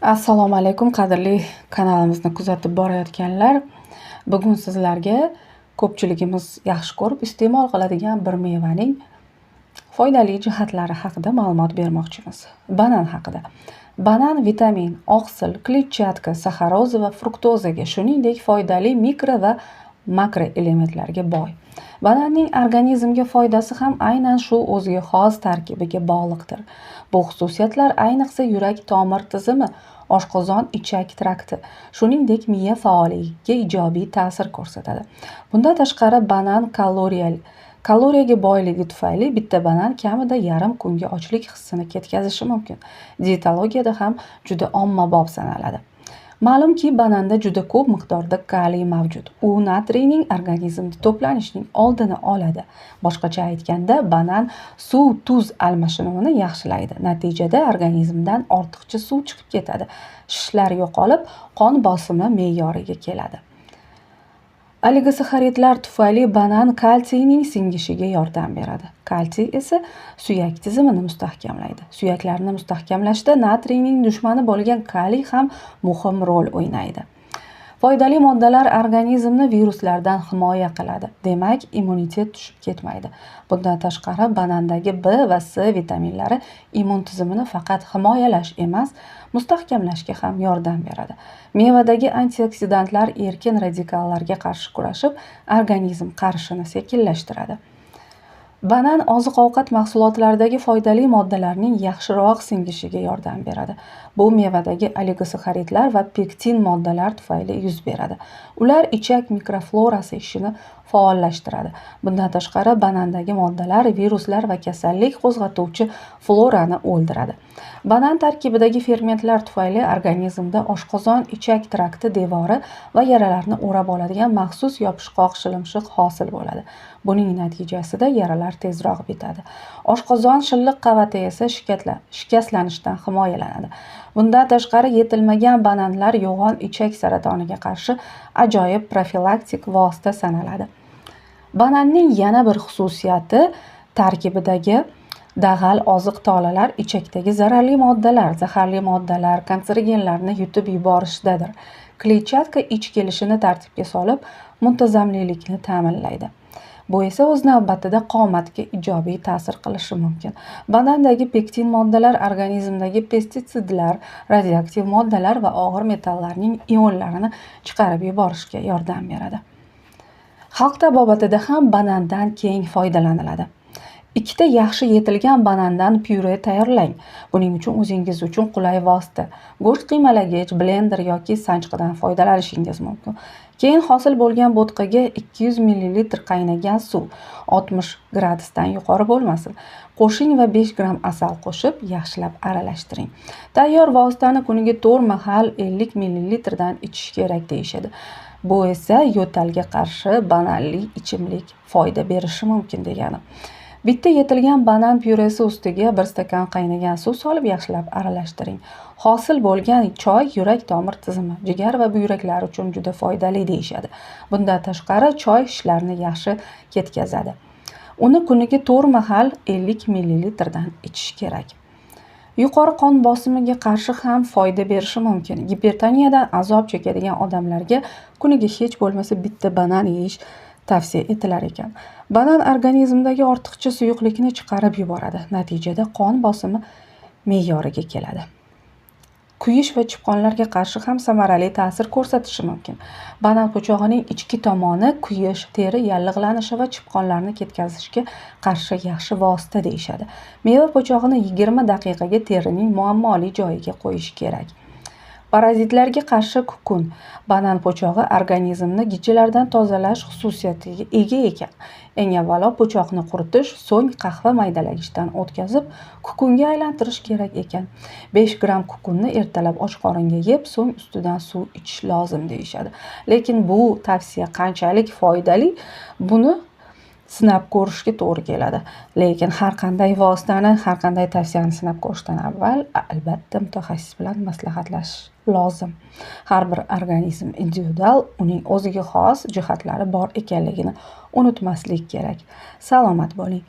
Assalomu alaykum qadrli kanalimizni kuzatib borayotganlar. Bugun sizlarga ko'pchiligimiz yaxshi ko'rib iste'mol qiladigan bir mevaning foydali jihatlari haqida ma'lumot bermoqchimiz. Banan haqida. Banan vitamin, oqsil, kletchatka, saxaroza va fruktozaga, shuningdek foydali mikro va makro elementlarga boy. Bananning organizmga foydasi ham aynan shu o'ziga xos tarkibiga bog'liqdir. Bu xususiyatlar ayniqsa yurak tomir tizimi, oshqozon ichak trakti, shuningdek miya faolligiga ijobiy ta'sir ko'rsatadi. Bundan tashqari banan kaloriyaga boyligi tufayli bitta banan kamida yarim kunga ochlik hissini ketkazishi mumkin. Dietologiyada ham juda ommabop sanaladi. Ma'lumki, bananda juda ko'p miqdorda kaliy mavjud. U natriyning organizmda to'planishining oldini oladi. Boshqacha aytganda, banan suv-tuz almashinuvini yaxshilaydi. Natijada organizmdan ortiqcha suv chiqib ketadi. Shishlar yo'qolib, qon bosimi me'yoriga keladi. Oligosaxaridlar tufayli banan kalsiyning singishiga yordam beradi. Kalsiy esa suyak tizimini mustahkamlaydi. Suyaklarni mustahkamlashda natriyning dushmani bo'lgan kaliy ham muhim rol o'ynaydi. Foydali moddalar organizmni viruslardan himoya qiladi. Demak, immunitet tushib ketmaydi. Bundan tashqari, banandagi B va C vitaminlari immun tizimini faqat himoyalash emas, mustahkamlashga ham yordam beradi. Mevadagi antioksidantlar erkin radikallarga qarshi kurashib, organizm qarishini sekinlashtiradi. Banan oziq-ovqat mahsulotlaridagi foydali moddalarning yaxshiroq singishiga yordam beradi. Bu mevadagi oligosaxaridlar va pektin moddalar tufayli yuz beradi. Ular ichak mikroflorasi ishini faollashtiradi. Bundan tashqari, banandagi moddalar viruslar va kasallik qo'zg'atuvchi florani o'ldiradi. Banan tarkibidagi fermentlar tufayli organizmda oshqozon ichak trakti devori va yaralarni o'rab oladigan maxsus yopishqoq shilimshiq hosil bo'ladi. Buning natijasida yaralar tezroq bitadi. Oshqozon shilliq qavati esa shikastlanishdan himoyalanadi. Bundan tashqari, yetilmagan bananlar yo'g'on ichak saratoniga qarshi ajoyib profilaktik vosita sanaladi. Bananning yana bir xususiyati tarkibidagi dag'al oziq tolalar ichakdagi zaharli moddalar, kanserogenlarni yutib yuborishdadir. Kletchatka ich kelishini tartibga solib, muntazamlikni ta'minlaydi. Bu esa o'z navbatida qomatga ijobiy ta'sir qilishi mumkin. Banandagi pektin moddalar organizmdagi pestitsidlar, radioaktiv moddalar va og'ir metallarning ionlarini chiqarib yuborishga yordam beradi. Xalq tabobatida ham banandan keng foydalaniladi. Ikkita yaxshi yetilgan banandan pyure tayyorlang. Buning uchun o'zingiz uchun qulay vosita. Go'sht qiymalagich, blender yoki sanchqidan foydalanishingiz mumkin. Keyin hosil bo'lgan bo'tqaga 200 ml qaynagan suv, 60 gradusdan yuqori bo'lmasin, qo'shing va 5 gram asal qo'shib yaxshilab aralashtiring. Tayyor vositani kuniga 4 mahal 50 ml dan ichish kerak deyishadi. Bu esa yo'talga qarshi bananli ichimlik foyda berishi mumkin degani. Bitta yetilgan banan pyuresi ustiga 1 stakan qaynagan suv solib yaxshilab aralashtiring. Hosil bo'lgan choy yurak tomir tizimi, jigar va buyraklar uchun juda foydali deyishadi. Bundan tashqari, choy shishlarni yaxshi ketkazadi. Uni kuniga 4 mahal 50 ml dan ichish kerak. Yuqori qon bosimiga qarshi ham foyda berishi mumkin. Gipertoniyadan azob chekadigan odamlarga kuniga hech bo'lmasa bitta banan yeyish tavsiya etilar ekan. Banan organizmdagi ortiqcha suyuqlikni chiqarib yuboradi. Natijada qon bosimi me'yoriga keladi. Kuyish va chipqonlarga qarshi ham samarali ta'sir ko'rsatishi mumkin. Banan po'chog'ining ichki tomoni kuyish, teri yallig'lanishi va chipqonlarni ketkazishga qarshi yaxshi vosita deyishadi. Meva po'chog'ini 20 daqiqaga terining muammoli joyiga qo'yish kerak. Parazitlarga qarshi kukun. Banan po'chog'i organizmni gijjalardan tozalash xususiyatiga ega ekan. Eng avvalo po'choqni quritish, so'ng qahva maydalagichdan o'tkazib, kukunga aylantirish kerak ekan. 5 gram kukunni ertalab och qoringa yeb, so'ng ustidan suv ichish lozim deyishadi. Lekin bu tavsiya qanchalik foydali, buni sinab ko'rishga to'g'ri keladi. Lekin har qanday vositani, har qanday tavsiyani sinab ko'rishdan avval albatta mutaxassis bilan maslahatlashish lozim. Har bir organizm individual, uning o'ziga xos jihatlari bor ekanligini unutmaslik kerak. Salomat bo'ling.